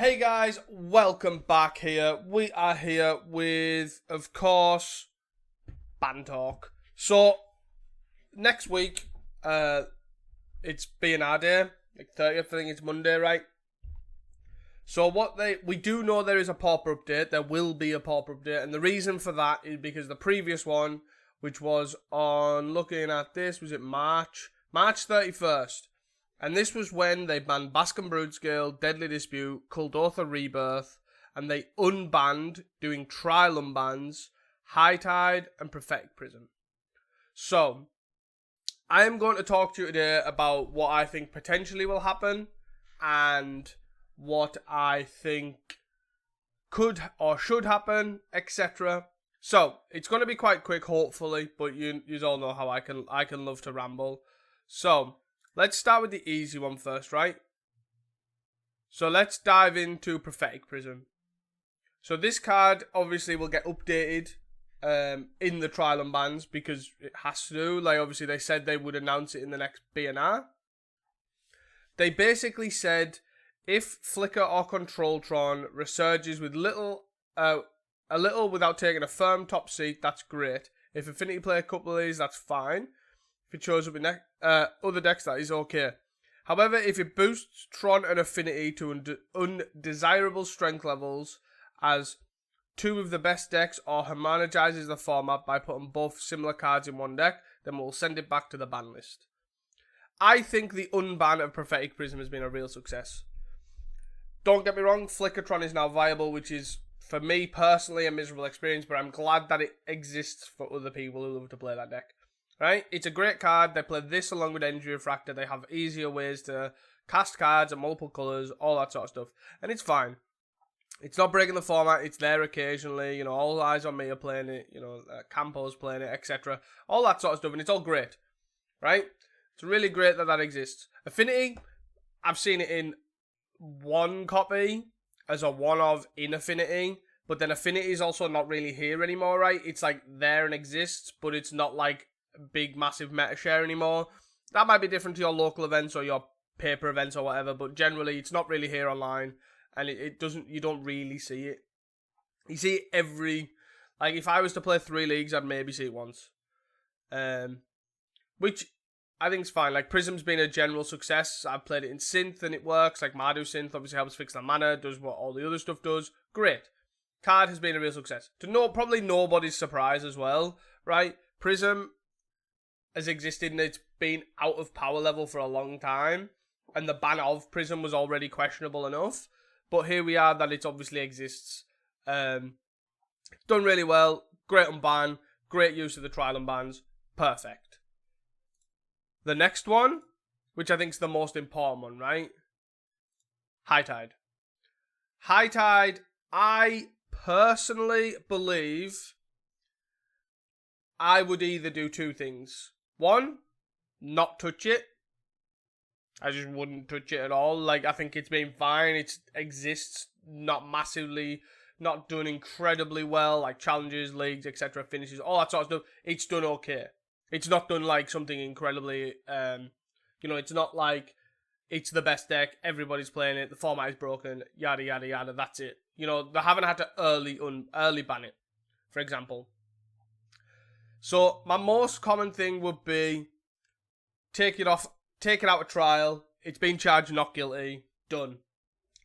Hey guys, welcome back here. We are here with, of course, Ban Talk. So, next week, it's B&R Day, like 30th, I think it's Monday, right? So we do know there is a Pauper update, there will be a Pauper update, and the reason for that is because the previous one, which was on, looking at this, was it March 31st. And this was when they banned Basque and Brood Scale, Deadly Dispute, Kuldotha Rebirth, and they unbanned, doing trial unbans, High Tide and Prophetic Prism. So, I am going to talk to you today about what I think potentially will happen, and what I think could or should happen, etc. So, it's going to be quite quick, hopefully, but you all know how I can love to ramble. So, let's start with the easy one first, right? So let's dive into Prophetic Prism. So this card obviously will get updated in the trial and bans because it has to. Like obviously they said they would announce it in the next B&R. They basically said if Flicker or Controltron resurges with a little without taking a firm top seat, that's great. If Affinity play a couple of these, that's fine. If it shows up in other decks, that is okay. However, if it boosts Tron and Affinity to undesirable strength levels as two of the best decks or homogenizes the format by putting both similar cards in one deck, then we'll send it back to the ban list. I think the unban of Prophetic Prism has been a real success. Don't get me wrong, Flickertron is now viable, which is, for me personally, a miserable experience, but I'm glad that it exists for other people who love to play that deck. Right? It's a great card. They play this along with Energy Refractor. They have easier ways to cast cards in multiple colours, all that sort of stuff. And it's fine. It's not breaking the format. It's there occasionally. You know, All Eyes on Me are playing it. You know, Campo's playing it, etc. All that sort of stuff. And it's all great. Right? It's really great that that exists. Affinity, I've seen it in one copy as a one-of in Affinity. But then Affinity is also not really here anymore, right? It's like there and exists, but it's not like big massive meta share anymore. That might be different to your local events or your paper events or whatever, but generally it's not really here online, and you don't really see it. You see it every, like if I was to play 3 leagues, I'd maybe see it once, which I think is fine. Like Prism's been a general success. I've played it in Synth and it works. Like Mardu Synth obviously helps fix the mana, does what all the other stuff does. Great. Card has been a real success. Probably nobody's surprise as well, right? Prism has existed and it's been out of power level for a long time, and the ban of Prism was already questionable enough, but here we are that it obviously exists. Done really well, great unban, great use of the trial and bans, perfect. The next one, which I think is the most important one, right? High Tide. High Tide, I personally believe I would either do 2 things. 1, not touch it. I just wouldn't touch it at all. Like, I think it's been fine. It exists, not massively, not done incredibly well, like challenges, leagues, etc., finishes, all that sort of stuff. It's done okay. It's not done like something incredibly, it's not like it's the best deck, everybody's playing it, the format is broken, yada, yada, yada, that's it. You know, they haven't had to early ban it, for example. So, my most common thing would be take it out of trial, it's been charged not guilty, done.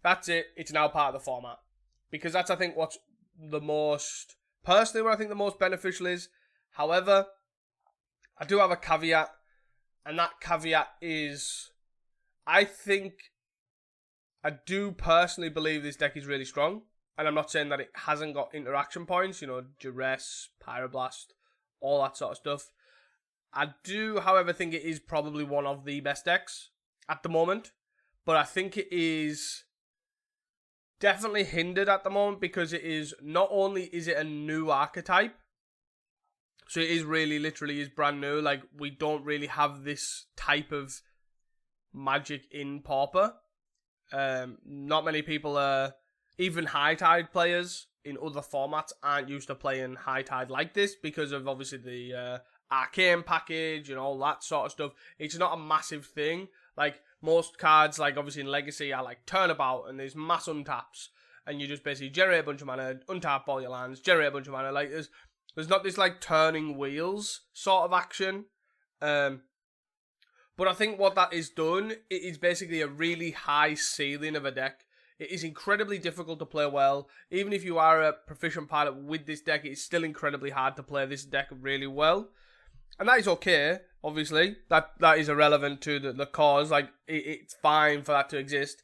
That's it, it's now part of the format. Because that's, I think, what's the most, personally, what I think the most beneficial is. However, I do have a caveat, and that caveat is, I do personally believe this deck is really strong, and I'm not saying that it hasn't got interaction points, you know, Duress, Pyroblast, all that sort of stuff. I do, however, think it is probably one of the best decks at the moment. But I think it is definitely hindered at the moment because it is, not only is it a new archetype, so it is really literally is brand new. Like, we don't really have this type of magic in Pauper. Not many people even High Tide players in other formats aren't used to playing High Tide like this because of obviously the Arcane package and all that sort of stuff. It's not a massive thing. Like, most cards, like, obviously in Legacy, are like Turnabout, and there's mass untaps, and you just basically generate a bunch of mana, untap all your lands, generate a bunch of mana. Like, there's not this, like, turning wheels sort of action. But I think what that is done, it is basically a really high ceiling of a deck. It is incredibly difficult to play well. Even if you are a proficient pilot with this deck, it's still incredibly hard to play this deck really well. And that is okay, obviously. That is irrelevant to the cause. Like, it's fine for that to exist.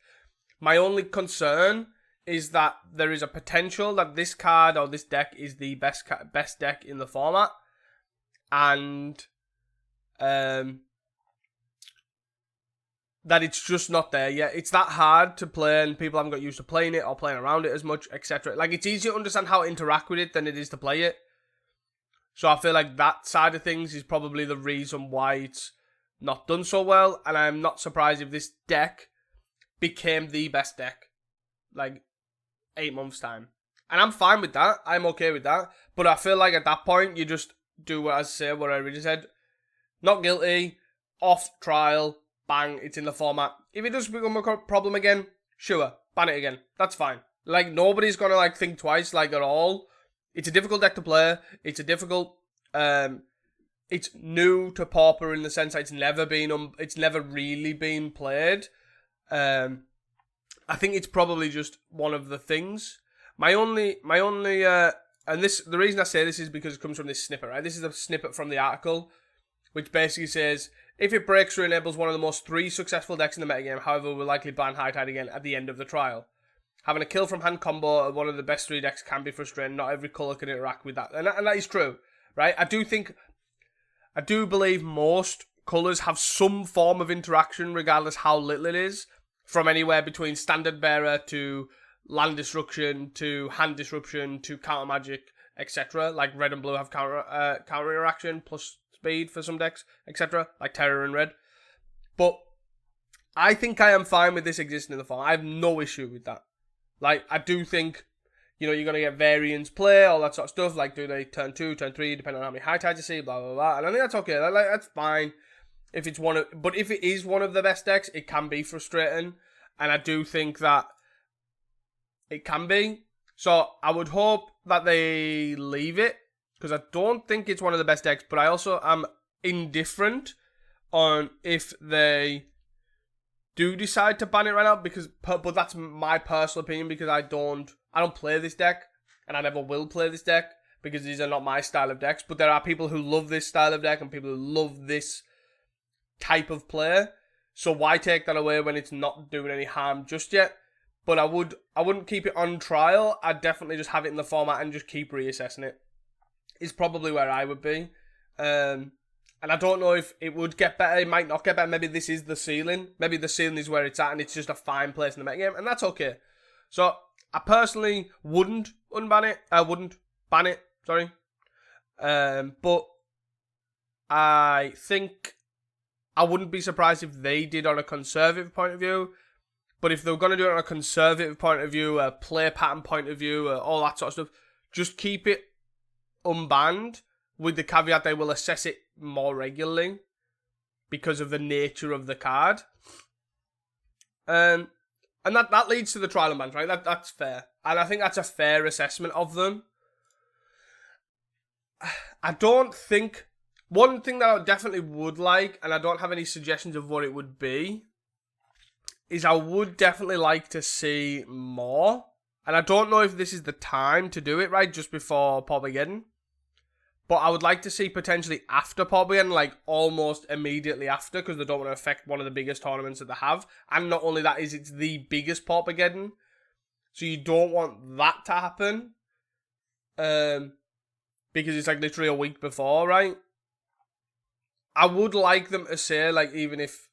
My only concern is that there is a potential that this card or this deck is the best deck in the format. And that it's just not there yet. It's that hard to play, and people haven't got used to playing it or playing around it as much, etc. Like, it's easier to understand how to interact with it than it is to play it. So I feel like that side of things is probably the reason why it's not done so well, and I'm not surprised if this deck became the best deck, like, 8 months' time. And I'm fine with that. I'm okay with that. But I feel like at that point, you just do what I already said. Not guilty, off trial, bang, it's in the format. If it does become a problem again, sure, ban it again. That's fine. Like, nobody's gonna, like, think twice, like, at all. It's a difficult deck to play. It's a difficult, it's new to Pauper in the sense that it's never really been played. I think it's probably just one of the things. My only, and this, the reason I say this is because it comes from this snippet, right? This is a snippet from the article, which basically says, if it breaks through, enables one of the most 3 successful decks in the metagame, however, will likely ban High Tide again at the end of the trial. Having a kill from hand combo at one of the best 3 decks can be frustrating. Not every colour can interact with that. And that is true, right? I do believe most colours have some form of interaction, regardless how little it is. From anywhere between Standard Bearer to Land Destruction to Hand Disruption to Counter Magic, etc. Like red and blue have counter interaction plus speed for some decks, etc. Like Terror and Red. But I think I am fine with this existing in the form. I have no issue with that. Like, I do think, you're going to get variants play, all that sort of stuff. Like, do they turn 2, turn 3, depending on how many high tides you see, blah, blah, blah. And I think that's okay. Like, that's fine. But if it is one of the best decks, it can be frustrating. And I do think that it can be. So, I would hope that they leave it, because I don't think it's one of the best decks. But I also am indifferent on if they do decide to ban it right now, but that's my personal opinion, because I don't play this deck, and I never will play this deck, because these are not my style of decks. But there are people who love this style of deck and people who love this type of player. So why take that away when it's not doing any harm just yet? But I wouldn't keep it on trial. I'd definitely just have it in the format and just keep reassessing it. Is probably where I would be. And I don't know if it would get better. It might not get better. Maybe this is the ceiling. Maybe the ceiling is where it's at and it's just a fine place in the metagame. And that's okay. So, I personally wouldn't unban it. I wouldn't ban it. Sorry. But I think I wouldn't be surprised if they did on a conservative point of view. But if they were going to do it on a conservative point of view, a play pattern point of view, all that sort of stuff, just keep it unbanned, with the caveat they will assess it more regularly because of the nature of the card. And that leads to the trial and bans, right? That's fair. And I think that's a fair assessment of them. I don't think... One thing that I definitely would like, and I don't have any suggestions of what it would be, is I would definitely like to see more. And I don't know if this is the time to do it, right? Just before Pauper Ban. But I would like to see potentially after Pauper Ban, like almost immediately after, because they don't want to affect one of the biggest tournaments that they have. And not only that, it's the biggest Pauper Ban. So you don't want that to happen. Because it's like literally a week before, right? I would like them to say, like, even if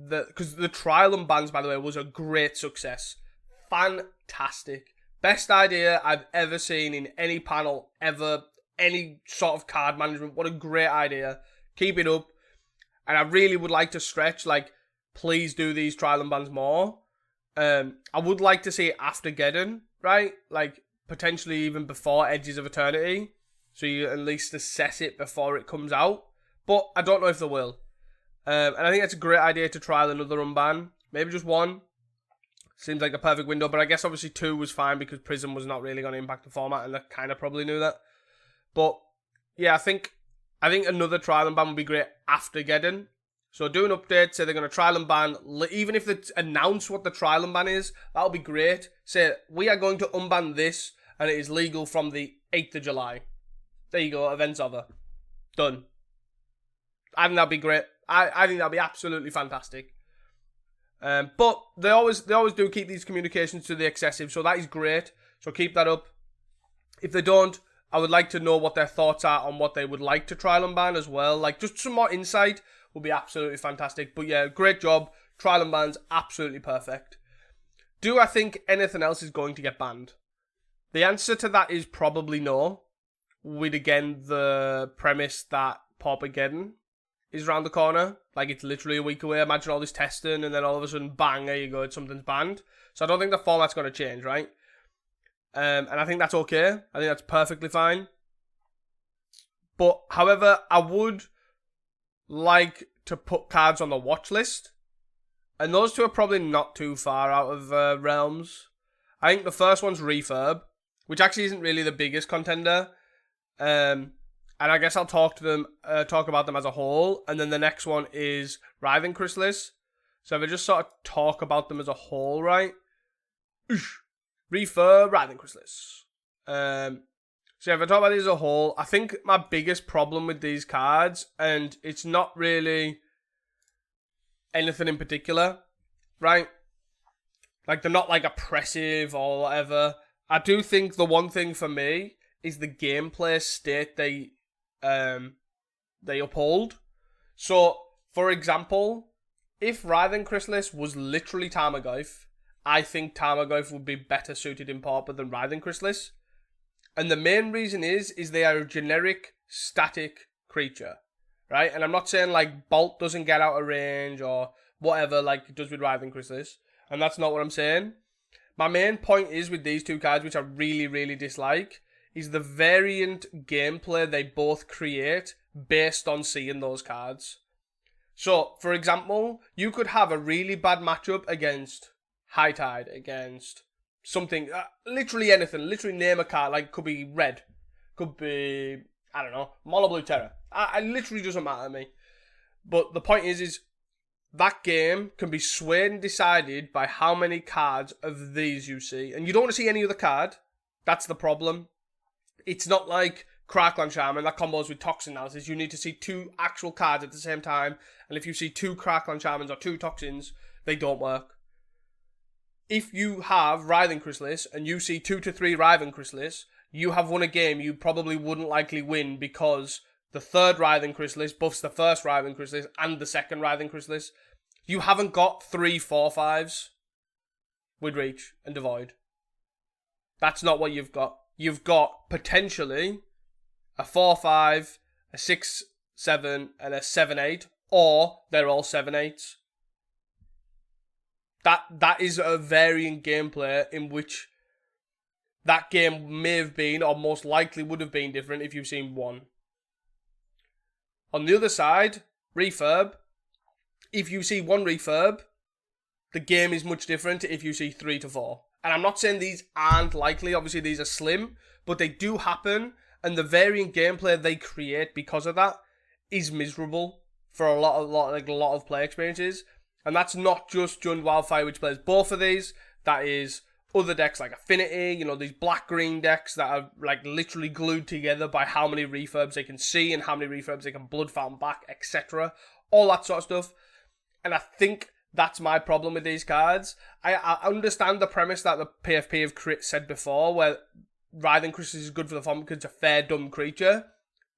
because the trial and bans, by the way, was a great success. Fantastic. Best idea I've ever seen in any panel, ever. Any sort of card management. What a great idea. Keep it up. And I really would like to stretch, like, please do these trial and bans more. I would like to see it after Geddon, right? Like, potentially even before Edges of Eternity. So you at least assess it before it comes out. But I don't know if they will. And I think that's a great idea to trial another unban. Maybe just one. Seems like a perfect window, but I guess obviously 2 was fine because Prism was not really going to impact the format, and they kind of probably knew that. But yeah, I think another trial and ban would be great after Geddon. So do an update, say they're going to trial and ban, even if they announce what the trial and ban is, that'll be great. Say, we are going to unban this, and it is legal from the 8th of July. There you go, event's over. Done. I think that'd be great. I think that'd be absolutely fantastic. But they always do keep these communications to the excessive, so that is great. So keep that up. If they don't, I would like to know what their thoughts are on what they would like to trial and ban as well. Like, just some more insight would be absolutely fantastic. But yeah, great job. Trial and ban's absolutely perfect. Do I think anything else is going to get banned? The answer to that is probably no. With, again, the premise that Pauper Ban is around the corner. Like, it's literally a week away. Imagine all this testing, and then all of a sudden, bang, there you go, something's banned. So I don't think the format's going to change, right? And I think that's okay. I think that's perfectly fine. But, however, I would like to put cards on the watch list. And those two are probably not too far out of realms. I think the first one's Refurb, which actually isn't really the biggest contender. And I guess I'll talk about them as a whole. And then the next one is Writhing Chrysalis. So if I just sort of talk about them as a whole, right? Refurb, Writhing Chrysalis. So if I talk about these as a whole, I think my biggest problem with these cards, and it's not really anything in particular, right? Like, they're not, like, oppressive or whatever. I do think the one thing for me is the gameplay state they uphold. So, for example, if Writhing Chrysalis was literally Tarmogoyf, I think Tarmogoyf would be better suited in Pauper than Writhing Chrysalis. And the main reason is they are a generic, static creature, right? And I'm not saying, like, Bolt doesn't get out of range or whatever, like it does with Writhing Chrysalis. And that's not what I'm saying. My main point is with these two cards, which I really, really dislike, is the variant gameplay they both create based on seeing those cards. So, for example, you could have a really bad matchup against High Tide, against something, literally anything, literally name a card, like, could be red, could be, I don't know, Mono Blue Terror. It literally doesn't matter to me. But the point is that game can be swayed and decided by how many cards of these you see. And you don't want to see any other card. That's the problem. It's not like Crackland Shaman that combos with Toxin Analysis. You need to see 2 actual cards at the same time. And if you see 2 Crackland Shamans or 2 Toxins, they don't work. If you have Writhing Chrysalis and you see 2 to 3 Writhing Chrysalis, you have won a game you probably wouldn't likely win because the third Writhing Chrysalis buffs the first Writhing Chrysalis and the second Writhing Chrysalis. You haven't got 3 4/5s with Reach and Devoid. That's not what you've got. You've got potentially a 4/5, a 6/7, and a 7/8, or they're all 7/8s. That is a varying gameplay in which that game may have been, or most likely would have been, different if you've seen 1. On the other side, Refurb, if you see 1 Refurb, the game is much different if you see 3 to 4. And I'm not saying these aren't likely, obviously these are slim, but they do happen, and the varying gameplay they create because of that is miserable for a lot of play experiences. And that's not just Jund Wildfire, which plays both of these. That is other decks like Affinity, you know, these black-green decks that are like literally glued together by how many refurbs they can see and how many refurbs they can blood farm back, etc. All that sort of stuff. And I think that's my problem with these cards. I understand the premise that the PFP have said before, where Writhing Chrysalis is good for the format because it's a fair, dumb creature.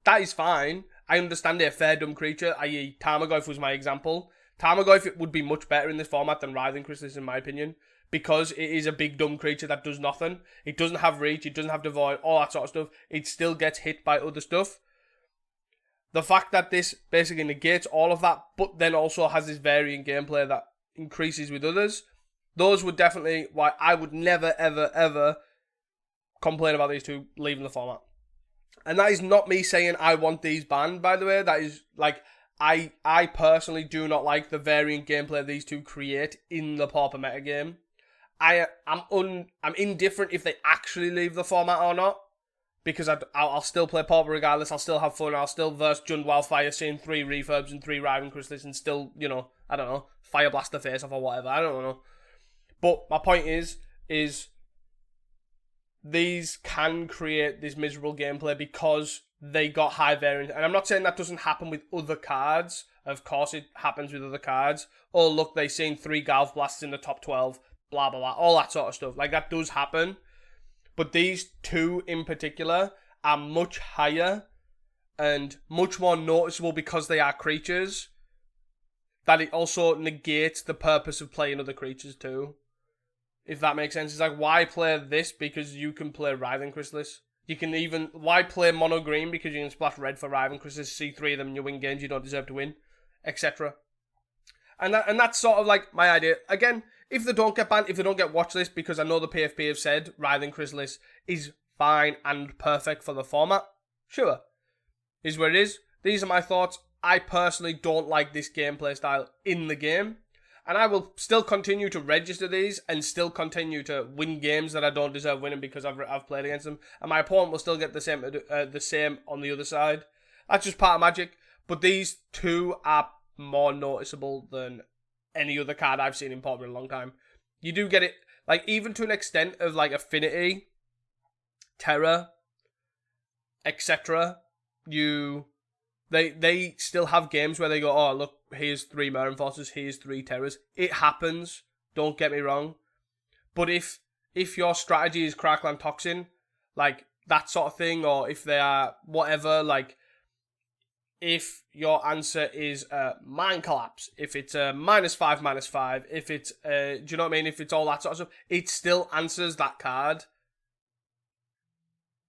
That is fine. I understand they're a fair, dumb creature, i.e. Tarmogoyf was my example. Tarmogoyf would be much better in this format than Writhing Chrysalis, in my opinion, because it is a big, dumb creature that does nothing. It doesn't have reach, it doesn't have devoid, all that sort of stuff. It still gets hit by other stuff. The fact that this basically negates all of that, but then also has this varying gameplay that increases with others, those would definitely, why I would never, ever, ever complain about these two leaving the format. And that is not me saying I want these banned, by the way. That is, like, I personally do not like the variant gameplay these two create in the Pauper metagame. I'm indifferent if they actually leave the format or not, because I'll still play Pauper regardless. I'll still have fun. I'll still verse Jund Wildfire, seeing 3 refurbs and 3 Riving Chrysalis, and still, I don't know, fire blast the face off or whatever. I don't know. But my point is these can create this miserable gameplay because they got high variance. And I'm not saying that doesn't happen with other cards. Of course it happens with other cards. Oh, look, they've seen 3 Galv Blasts in the top 12, blah, blah, blah. All that sort of stuff. Like, that does happen. But these two in particular are much higher and much more noticeable because they are creatures, that it also negates the purpose of playing other creatures too. If that makes sense. It's like, why play this because you can play Writhing Chrysalis? You can even, why play mono green because you can splash red for Writhing Chrysalis, see 3 of them in your win games you don't deserve to win, etc. And that's sort of like my idea. Again, if they don't get banned, if they don't get watchlist, because I know the PFP have said Writhing Chrysalis is fine and perfect for the format, sure. Is where it is. These are my thoughts. I personally don't like this gameplay style in the game. And I will still continue to register these and still continue to win games that I don't deserve winning because I've played against them. And my opponent will still get the same on the other side. That's just part of Magic. But these two are more noticeable than any other card I've seen in Pauper in a long time. You do get it, like, even to an extent of, like, Affinity, Terror, etc. They still have games where they go, oh, look, here's 3 Mer Enforcers, here's 3 Terrors. It happens, don't get me wrong. But if your strategy is Crackland Toxin, like, that sort of thing, or if they are whatever, like, if your answer is Mind Collapse, if it's -5/-5, if it's, do you know what I mean? If it's all that sort of stuff, it still answers that card.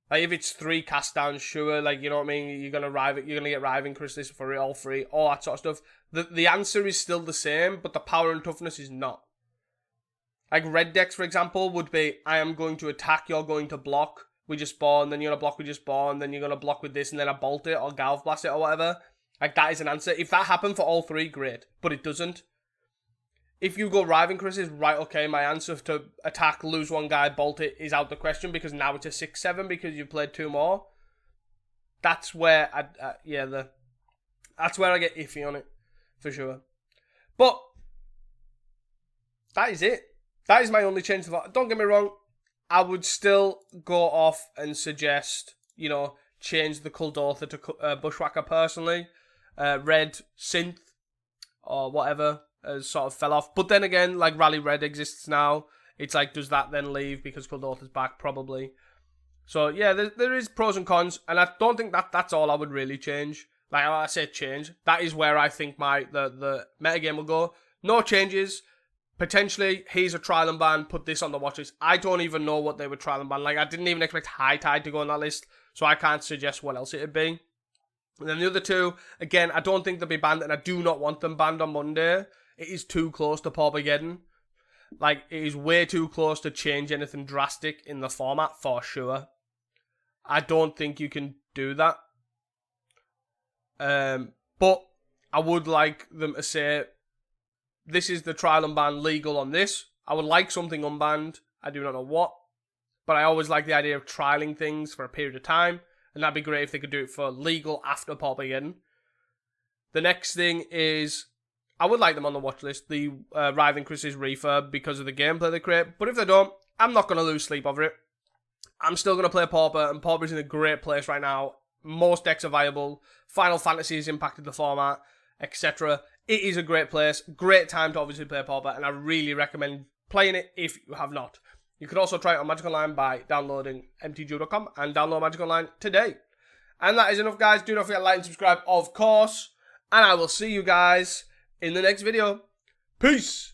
Like, if it's 3 cast downs, sure, like, you know what I mean? You're gonna get Riving Chrysalis for it, all 3, all that sort of stuff. The answer is still the same, but the power and toughness is not. Like, red decks, for example, would be, I am going to attack, you're going to block, we just spawn, then you're gonna block, we just spawn, then you're gonna block with this, and then I bolt it, or Galv Blast it, or whatever. Like, that is an answer. If that happened for all 3, great. But it doesn't. If you go Riving Chrysalis, right, okay, my answer to attack, lose 1 guy, bolt it is out the question because now it's a 6/7 because you've played 2 more. That's where that's where I get iffy on it, for sure. But that is it. That is my only change. Don't get me wrong, I would still go off and suggest, change the Kuldotha to Bushwhacker personally. Red Synth or whatever has sort of fell off. But then again, like, Rally Red exists now. It's like, does that then leave because Kuldotha's back? Probably. So yeah, there is pros and cons, and I don't think that's all I would really change. Like I said, change. That is where I think the metagame will go. No changes. Potentially, here's a trial and ban, put this on the watch list. I don't even know what they would trial and ban. Like, I didn't even expect High Tide to go on that list, so I can't suggest what else it'd be. And then the other two, again, I don't think they'll be banned, and I do not want them banned on Monday. It is too close to Paupergeddon. Like, it is way too close to change anything drastic in the format, for sure. I don't think you can do that. But I would like them to say, this is the trial and ban legal on this. I would like something unbanned. I do not know what. But I always like the idea of trialing things for a period of time. And that'd be great if they could do it for legal after Paupergeddon. The next thing is, I would like them on the watch list, the Writhing Chrysalis refurb, because of the gameplay they create. But if they don't, I'm not going to lose sleep over it. I'm still going to play Pauper, and Pauper's in a great place right now. Most decks are viable. Final Fantasy has impacted the format, etc. It is a great place. Great time to obviously play Pauper, and I really recommend playing it if you have not. You can also try it on Magic Online by downloading mtg.com and download Magic Online today. And that is enough, guys. Do not forget to like and subscribe, of course. And I will see you guys in the next video. Peace!